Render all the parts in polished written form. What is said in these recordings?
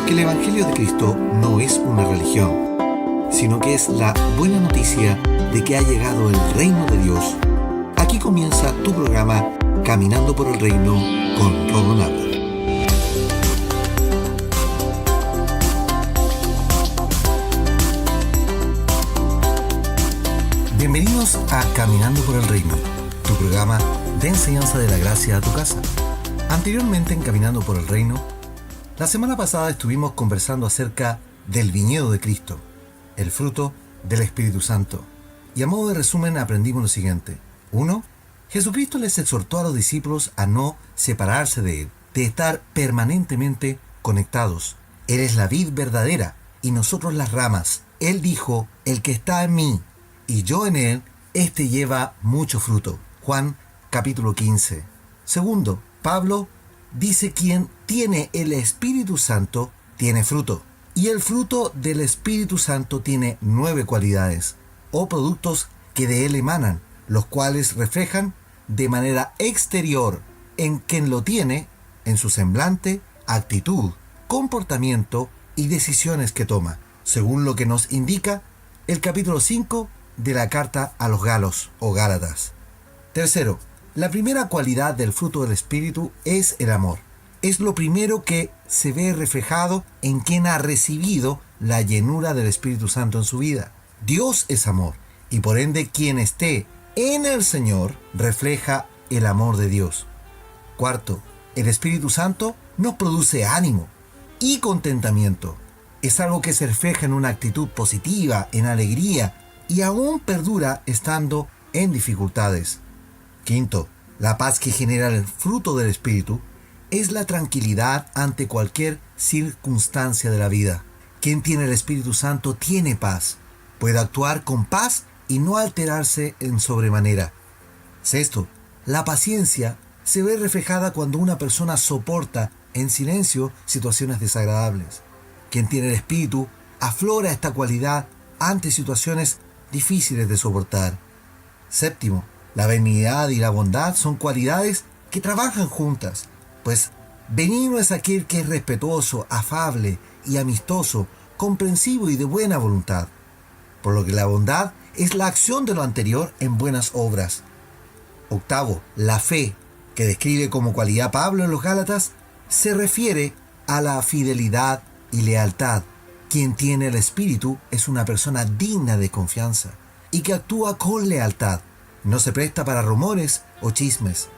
Porque el Evangelio de Cristo no es una religión, sino que es la buena noticia de que ha llegado el reino de Dios. Aquí comienza tu programa Caminando por el Reino con Rodo Nava. Bienvenidos a Caminando por el Reino, tu programa de enseñanza de la gracia a tu casa. Anteriormente en Caminando por el Reino, la semana pasada estuvimos conversando acerca del viñedo de Cristo, el fruto del Espíritu Santo. Y a modo de resumen aprendimos lo siguiente. 1. Jesucristo les exhortó a los discípulos a no separarse de Él, de estar permanentemente conectados. Él es la vid verdadera y nosotros las ramas. Él dijo, el que está en mí y yo en él, éste lleva mucho fruto. Juan capítulo 15. 2. Pablo dice quien tiene el Espíritu Santo tiene fruto. Y el fruto del Espíritu Santo tiene 9 cualidades o productos que de él emanan, los cuales reflejan de manera exterior en quien lo tiene, en su semblante, actitud, comportamiento y decisiones que toma, según lo que nos indica el capítulo 5 de la carta a los Galos o Gálatas. 3. La primera cualidad del fruto del Espíritu es el amor. Es lo primero que se ve reflejado en quien ha recibido la llenura del Espíritu Santo en su vida. Dios es amor y por ende quien esté en el Señor refleja el amor de Dios. 4. El Espíritu Santo nos produce ánimo y contentamiento. Es algo que se refleja en una actitud positiva, en alegría y aún perdura estando en dificultades. 5. La paz que genera el fruto del Espíritu es la tranquilidad ante cualquier circunstancia de la vida. Quien tiene el Espíritu Santo tiene paz. Puede actuar con paz y no alterarse en sobremanera. 6. La paciencia se ve reflejada cuando una persona soporta en silencio situaciones desagradables. Quien tiene el Espíritu aflora esta cualidad ante situaciones difíciles de soportar. 7. La benignidad y la bondad son cualidades que trabajan juntas, pues benigno es aquel que es respetuoso, afable y amistoso, comprensivo y de buena voluntad. Por lo que la bondad es la acción de lo anterior en buenas obras. 8. La fe, que describe como cualidad Pablo en los Gálatas, se refiere a la fidelidad y lealtad. Quien tiene el Espíritu es una persona digna de confianza y que actúa con lealtad. No se presta para rumores o chismes.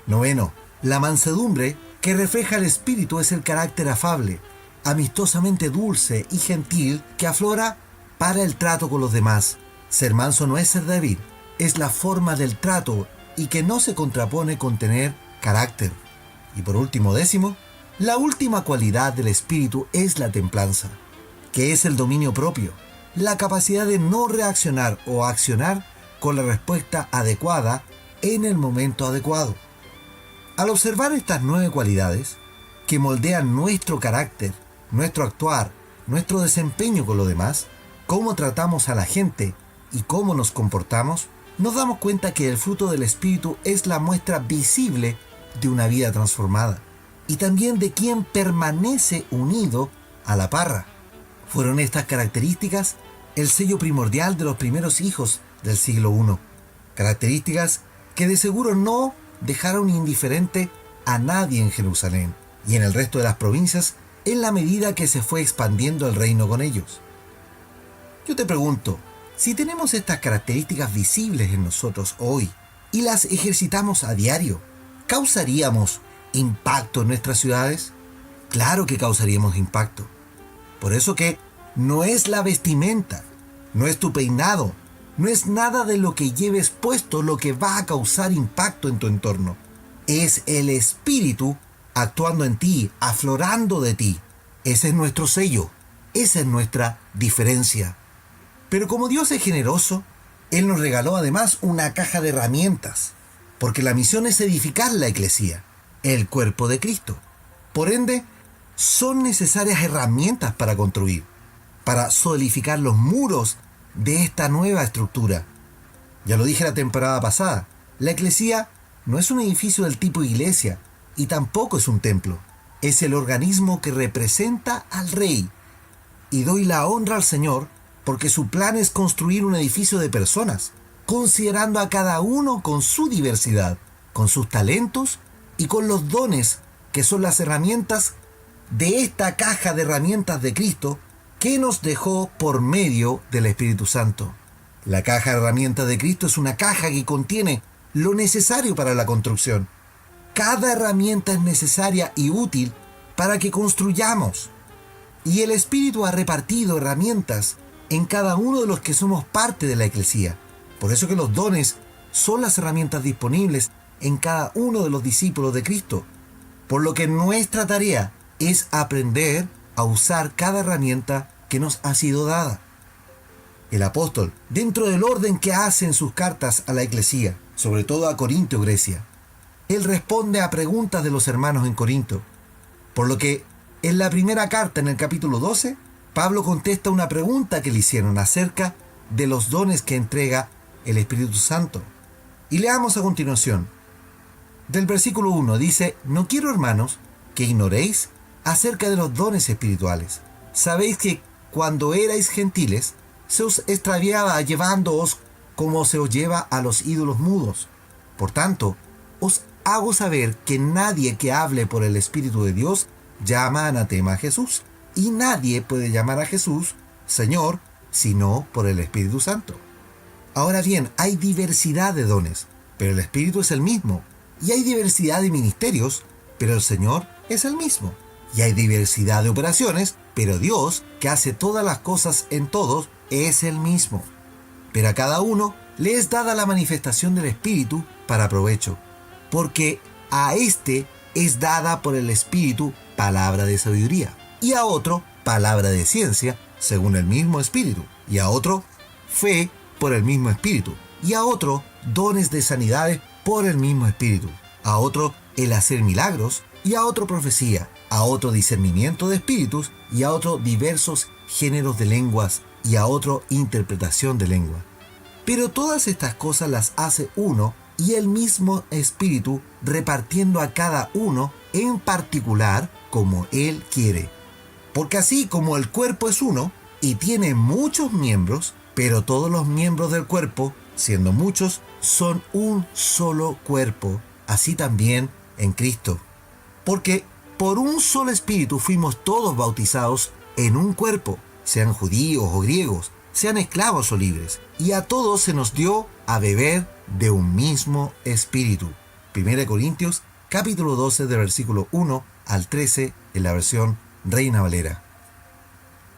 9. La mansedumbre que refleja el Espíritu es el carácter afable, amistosamente dulce y gentil que aflora para el trato con los demás. Ser manso no es ser débil, es la forma del trato y que no se contrapone con tener carácter. Y por último, 10. La última cualidad del Espíritu es la templanza, que es el dominio propio, la capacidad de no reaccionar o accionar con la respuesta adecuada en el momento adecuado. Al observar estas 9 cualidades que moldean nuestro carácter, nuestro actuar, nuestro desempeño con los demás, cómo tratamos a la gente y cómo nos comportamos, nos damos cuenta que el fruto del Espíritu es la muestra visible de una vida transformada y también de quien permanece unido a la parra. Fueron estas características el sello primordial de los primeros hijos del siglo I, características que de seguro no dejaron indiferente a nadie en Jerusalén y en el resto de las provincias en la medida que se fue expandiendo el reino con ellos. Yo te pregunto, si tenemos estas características visibles en nosotros hoy y las ejercitamos a diario, ¿causaríamos impacto en nuestras ciudades? Claro que causaríamos impacto. Por eso que no es la vestimenta, no es tu peinado, no es nada de lo que lleves puesto lo que va a causar impacto en tu entorno. Es el Espíritu actuando en ti, aflorando de ti. Ese es nuestro sello, esa es nuestra diferencia. Pero como Dios es generoso, Él nos regaló además una caja de herramientas, porque la misión es edificar la Iglesia, el cuerpo de Cristo. Por ende, son necesarias herramientas para construir, para solidificar los muros de esta nueva estructura. Ya lo dije la temporada pasada, la Iglesia no es un edificio del tipo iglesia y tampoco es un templo. es el organismo que representa al Rey. Y doy la honra al Señor porque su plan es construir un edificio de personas, considerando a cada uno con su diversidad, con sus talentos y con los dones que son las herramientas de esta caja de herramientas de Cristo que nos dejó por medio del Espíritu Santo. La caja de herramientas de Cristo es una caja que contiene lo necesario para la construcción. Cada herramienta es necesaria y útil para que construyamos. Y el Espíritu ha repartido herramientas en cada uno de los que somos parte de la Eclesía. Por eso que los dones son las herramientas disponibles en cada uno de los discípulos de Cristo. Por lo que nuestra tarea es aprender a usar cada herramienta que nos ha sido dada. El apóstol, dentro del orden que hace en sus cartas a la Eclesía, sobre todo a Corinto y Grecia, él responde a preguntas de los hermanos en Corinto. Por lo que en la primera carta, en el capítulo 12, Pablo contesta una pregunta que le hicieron acerca de los dones que entrega el Espíritu Santo. Y leamos a continuación. Del versículo 1 dice: No quiero, hermanos, que ignoréis acerca de los dones espirituales. Sabéis que cuando erais gentiles, se os extraviaba llevándoos como se os lleva a los ídolos mudos. Por tanto, os hago saber que nadie que hable por el Espíritu de Dios llama anatema a Jesús, y nadie puede llamar a Jesús Señor sino por el Espíritu Santo. Ahora bien, hay diversidad de dones, pero el Espíritu es el mismo, y hay diversidad de ministerios, pero el Señor es el mismo, y hay diversidad de operaciones, pero Dios, que hace todas las cosas en todos, es el mismo. Pero a cada uno le es dada la manifestación del Espíritu para provecho, porque a éste es dada por el Espíritu palabra de sabiduría, y a otro palabra de ciencia, según el mismo Espíritu, y a otro fe por el mismo Espíritu, y a otro dones de sanidades por el mismo Espíritu, a otro el hacer milagros, y a otro profecía, a otro discernimiento de espíritus, y a otro diversos géneros de lenguas, y a otro interpretación de lengua. Pero todas estas cosas las hace uno y el mismo Espíritu, repartiendo a cada uno en particular como Él quiere. Porque así como el cuerpo es uno y tiene muchos miembros, pero todos los miembros del cuerpo, siendo muchos, son un solo cuerpo, así también en Cristo. Porque por un solo Espíritu fuimos todos bautizados en un cuerpo, sean judíos o griegos, sean esclavos o libres, y a todos se nos dio a beber de un mismo Espíritu. 1 Corintios capítulo 12 del versículo 1 al 13 en la versión Reina Valera.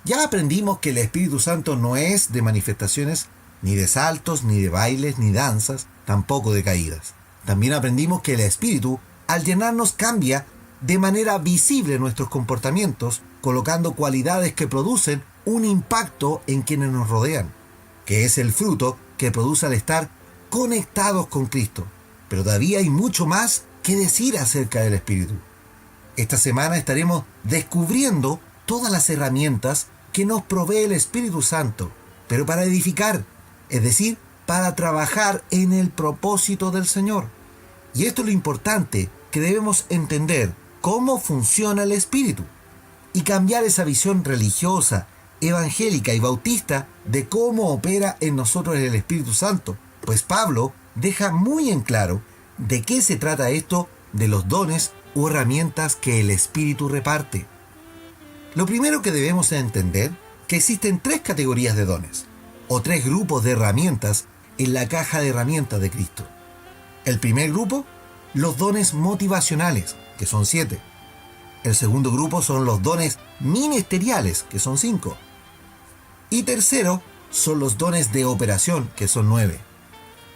Ya aprendimos que el Espíritu Santo no es de manifestaciones, ni de saltos, ni de bailes, ni danzas, tampoco de caídas. También aprendimos que el Espíritu, al llenarnos, cambia de manera visible nuestros comportamientos, colocando cualidades que producen un impacto en quienes nos rodean, que es el fruto que produce al estar conectados con Cristo. Pero todavía hay mucho más que decir acerca del Espíritu. Esta semana estaremos descubriendo todas las herramientas que nos provee el Espíritu Santo, pero para edificar, es decir, para trabajar en el propósito del Señor. Y esto es lo importante, que debemos entender cómo funciona el Espíritu y cambiar esa visión religiosa, evangélica y bautista de cómo opera en nosotros el Espíritu Santo, pues Pablo deja muy en claro de qué se trata esto de los dones o herramientas que el Espíritu reparte. Lo primero que debemos entender que existen tres categorías de dones, o tres grupos de herramientas en la caja de herramientas de Cristo. El primer grupo, los dones motivacionales, que son 7. El segundo grupo son los dones ministeriales, que son 5. Y tercero, son los dones de operación, que son 9.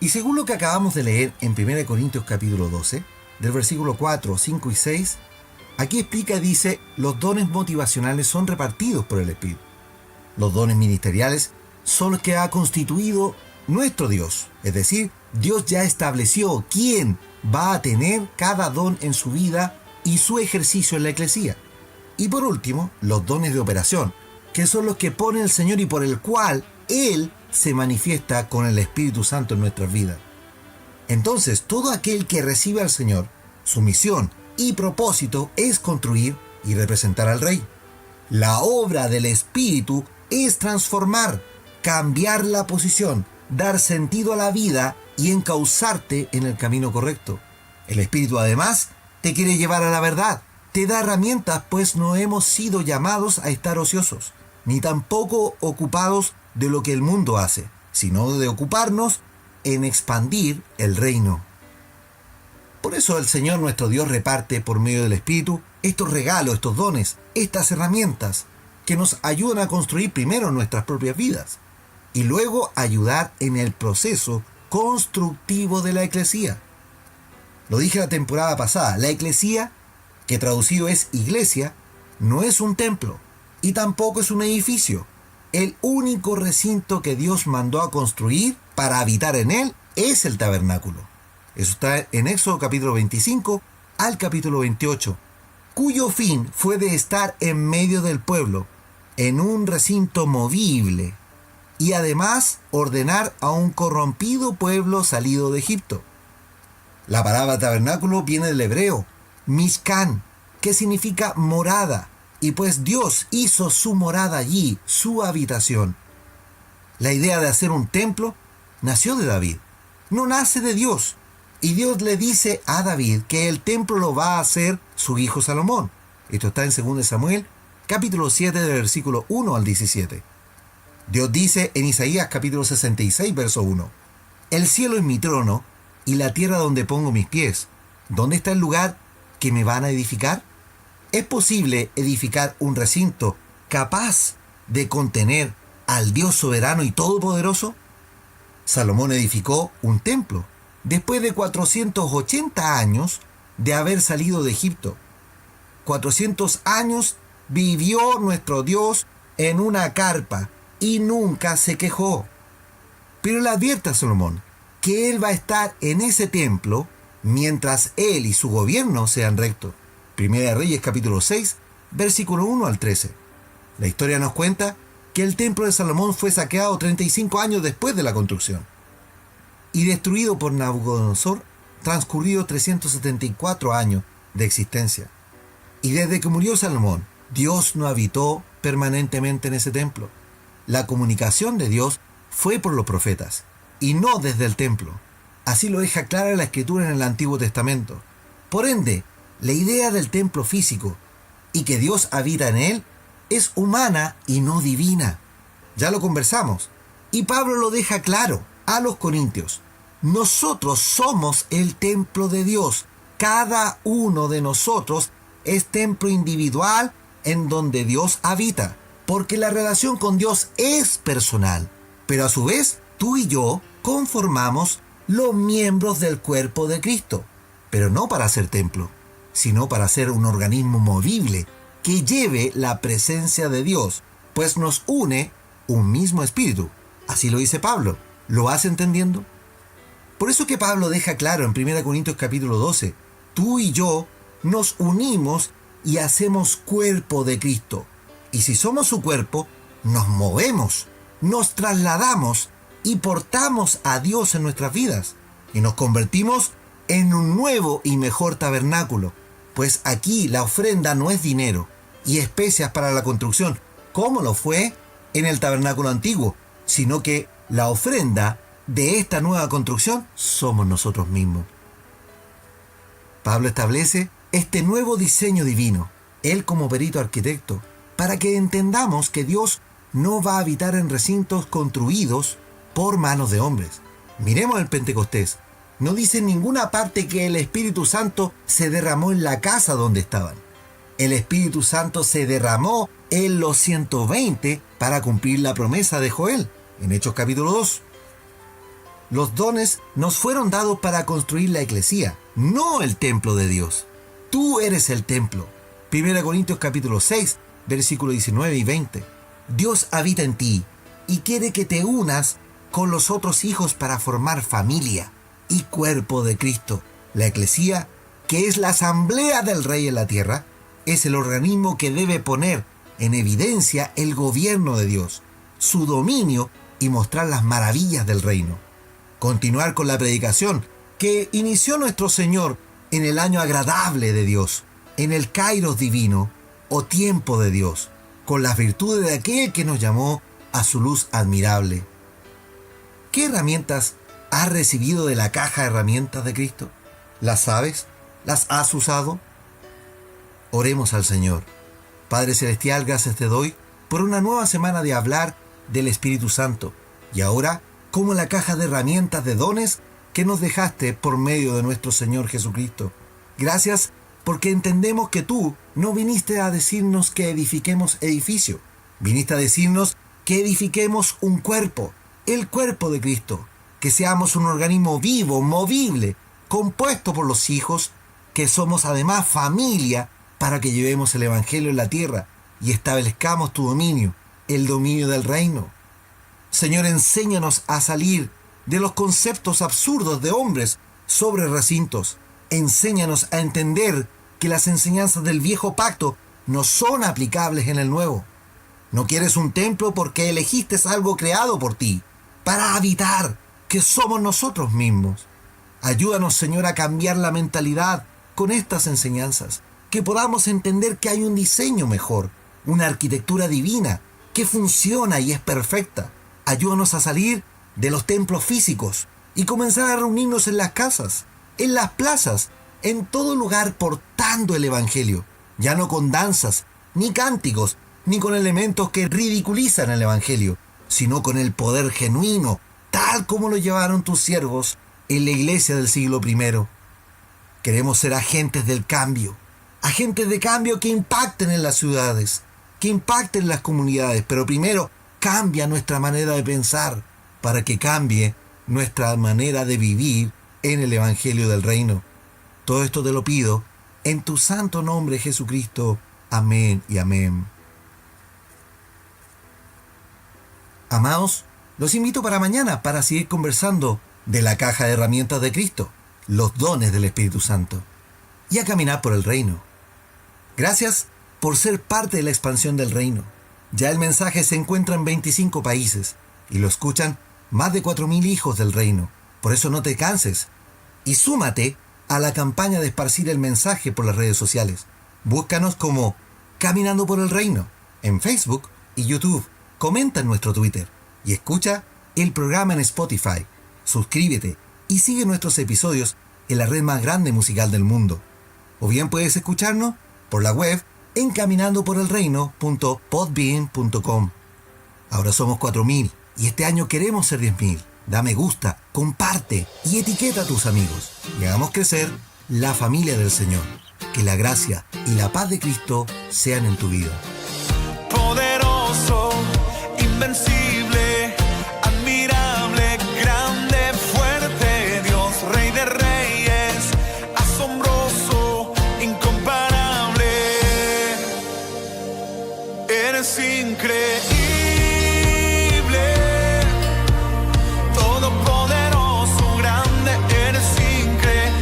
Y según lo que acabamos de leer en 1 Corintios capítulo 12, del versículo 4, 5 y 6, aquí explica y dice, los dones motivacionales son repartidos por el Espíritu. Los dones ministeriales son los que ha constituido nuestro Dios, es decir, Dios ya estableció quién va a tener cada don en su vida y su ejercicio en la Eclesía. Y por último, los dones de operación, que son los que pone el Señor y por el cual Él se manifiesta con el Espíritu Santo en nuestras vidas. Entonces, todo aquel que recibe al Señor, su misión y propósito es construir y representar al Rey. La obra del Espíritu es transformar, cambiar la posición, dar sentido a la vida y encauzarte en el camino correcto. El Espíritu además te quiere llevar a la verdad, te da herramientas, pues no hemos sido llamados a estar ociosos, ni tampoco ocupados de lo que el mundo hace, sino de ocuparnos en expandir el reino. Por eso el Señor nuestro Dios reparte por medio del Espíritu estos regalos, estos dones, estas herramientas que nos ayudan a construir primero nuestras propias vidas y luego ayudar en el proceso constructivo de la eclesía. Lo dije la temporada pasada, la eclesía, que traducido es iglesia, no es un templo y tampoco es un edificio. El único recinto que Dios mandó a construir para habitar en él es el tabernáculo. Eso está en Éxodo capítulo 25 al capítulo 28, cuyo fin fue de estar en medio del pueblo, en un recinto movible, y además ordenar a un corrompido pueblo salido de Egipto. La palabra tabernáculo viene del hebreo, mishkan, que significa morada, y pues Dios hizo su morada allí, su habitación. La idea de hacer un templo nació de David, no nace de Dios. Y Dios le dice a David que el templo lo va a hacer su hijo Salomón. Esto está en 2 Samuel, capítulo 7, del versículo 1 al 17. Dios dice en Isaías capítulo 66, verso 1: El cielo es mi trono y la tierra donde pongo mis pies. ¿Dónde está el lugar que me van a edificar? ¿Es posible edificar un recinto capaz de contener al Dios soberano y todopoderoso? Salomón edificó un templo después de 480 años de haber salido de Egipto. 400 años vivió nuestro Dios en una carpa y nunca se quejó. Pero le advierte a Salomón que él va a estar en ese templo mientras él y su gobierno sean rectos. Primera de Reyes capítulo 6, versículo 1 al 13. La historia nos cuenta que el templo de Salomón fue saqueado 35 años después de la construcción y destruido por Nabucodonosor, transcurridos 374 años de existencia. Y desde que murió Salomón, Dios no habitó permanentemente en ese templo. La comunicación de Dios fue por los profetas, y no desde el templo. Así lo deja clara la Escritura en el Antiguo Testamento. Por ende, la idea del templo físico y que Dios habita en él es humana y no divina. Ya lo conversamos, y Pablo lo deja claro a los corintios. Nosotros somos el templo de Dios. Cada uno de nosotros es templo individual en donde Dios habita, porque la relación con Dios es personal. Pero a su vez, tú y yo conformamos los miembros del cuerpo de Cristo, pero no para ser templo, sino para ser un organismo movible que lleve la presencia de Dios, pues nos une un mismo espíritu. Así lo dice Pablo. ¿Lo vas entendiendo? Por eso que Pablo deja claro en 1 Corintios capítulo 12, tú y yo nos unimos y hacemos cuerpo de Cristo. Y si somos su cuerpo, nos movemos, nos trasladamos y portamos a Dios en nuestras vidas. Y nos convertimos en un nuevo y mejor tabernáculo. Pues aquí la ofrenda no es dinero y especias para la construcción, como lo fue en el tabernáculo antiguo, sino que la ofrenda de esta nueva construcción somos nosotros mismos. Pablo establece este nuevo diseño divino, él como perito arquitecto, para que entendamos que Dios no va a habitar en recintos construidos por manos de hombres. Miremos el Pentecostés. No dice en ninguna parte que el Espíritu Santo se derramó en la casa donde estaban. El Espíritu Santo se derramó en los 120 para cumplir la promesa de Joel, en Hechos capítulo 2. Los dones nos fueron dados para construir la eclesía, no el templo de Dios. Tú eres el templo. 1 Corintios capítulo 6, versículo 19 y 20. Dios habita en ti y quiere que te unas con los otros hijos para formar familia y cuerpo de Cristo. La eclesía, que es la asamblea del Rey en la tierra, es el organismo que debe poner en evidencia el gobierno de Dios, su dominio y mostrar las maravillas del reino. Continuar con la predicación que inició nuestro Señor en el año agradable de Dios, en el Kairos divino, o tiempo de Dios, con las virtudes de aquel que nos llamó a su luz admirable. ¿Qué herramientas has recibido de la caja de herramientas de Cristo? ¿Las sabes? ¿Las has usado? Oremos al Señor. Padre Celestial, gracias te doy por una nueva semana de hablar del Espíritu Santo, y ahora como la caja de herramientas de dones que nos dejaste por medio de nuestro Señor Jesucristo. Gracias porque entendemos que tú no viniste a decirnos que edifiquemos edificio, viniste a decirnos que edifiquemos un cuerpo, el cuerpo de Cristo, que seamos un organismo vivo, movible, compuesto por los hijos, que somos además familia, para que llevemos el Evangelio en la tierra y establezcamos tu dominio, el dominio del reino. Señor, enséñanos a salir de los conceptos absurdos de hombres sobre recintos. Enséñanos a entender que las enseñanzas del viejo pacto no son aplicables en el nuevo. No quieres un templo porque elegiste algo creado por ti, para habitar, que somos nosotros mismos. Ayúdanos, Señor, a cambiar la mentalidad con estas enseñanzas, que podamos entender que hay un diseño mejor, una arquitectura divina, que funciona y es perfecta. Ayúdanos a salir de los templos físicos y comenzar a reunirnos en las casas, en las plazas, en todo lugar portando el Evangelio, ya no con danzas, ni cánticos, ni con elementos que ridiculizan el Evangelio, sino con el poder genuino, tal como lo llevaron tus siervos en la iglesia del siglo I. Queremos ser agentes del cambio, agentes de cambio que impacten en las ciudades, que impacten en las comunidades, pero primero cambia nuestra manera de pensar para que cambie nuestra manera de vivir en el Evangelio del Reino. Todo esto te lo pido en tu santo nombre, Jesucristo. Amén y amén. Amados, los invito para mañana para seguir conversando de la caja de herramientas de Cristo, los dones del Espíritu Santo, y a caminar por el reino. Gracias por ser parte de la expansión del reino. Ya el mensaje se encuentra en 25 países y lo escuchan más de 4.000 hijos del reino. Por eso no te canses y súmate a la campaña de esparcir el mensaje por las redes sociales. Búscanos como Caminando por el Reino en Facebook y YouTube. Comenta en nuestro Twitter y escucha el programa en Spotify. Suscríbete y sigue nuestros episodios en la red más grande musical del mundo. O bien puedes escucharnos por la web en caminandoporelreino.podbean.com. Ahora somos 4.000 y este año queremos ser 10.000. Da me gusta, comparte y etiqueta a tus amigos y hagamos crecer la familia del Señor. Que la gracia y la paz de Cristo sean en tu vida. Poderoso, invencible, admirable, grande, fuerte, Dios, Rey de Reyes, asombroso, incomparable. Eres increíble, todopoderoso, grande, eres increíble.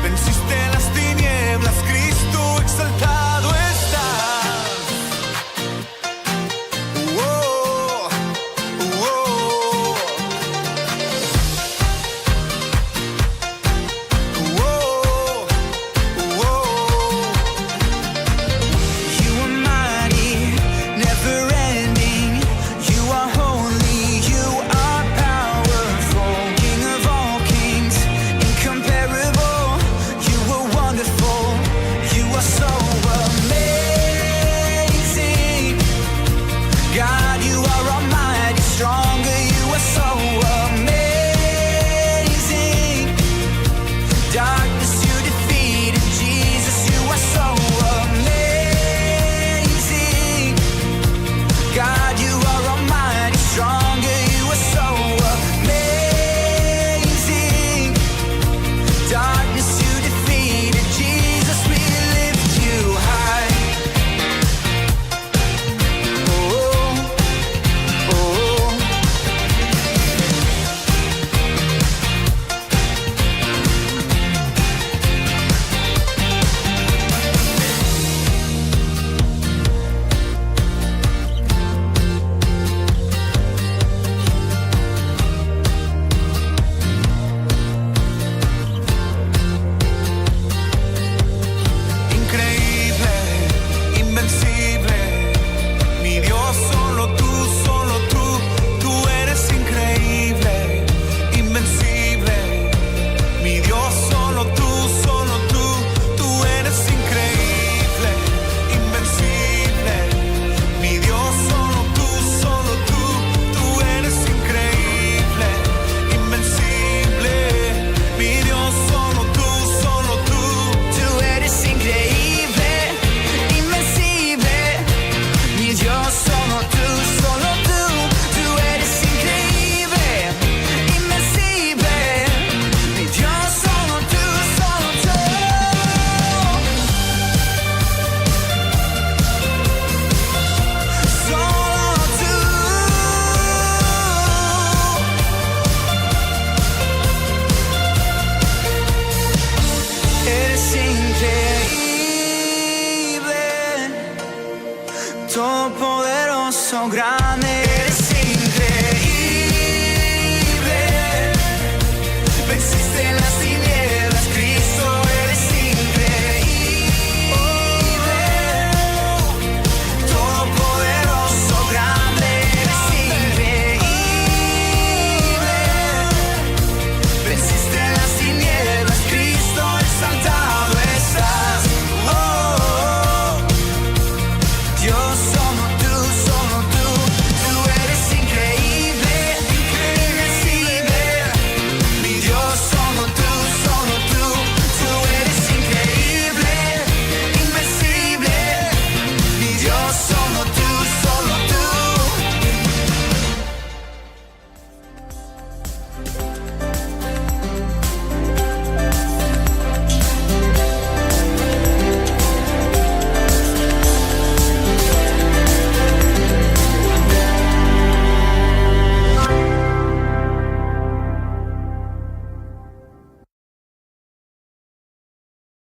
Venciste las tinieblas, Cristo exaltado estás. Oh, oh, oh, oh. poderoso, grande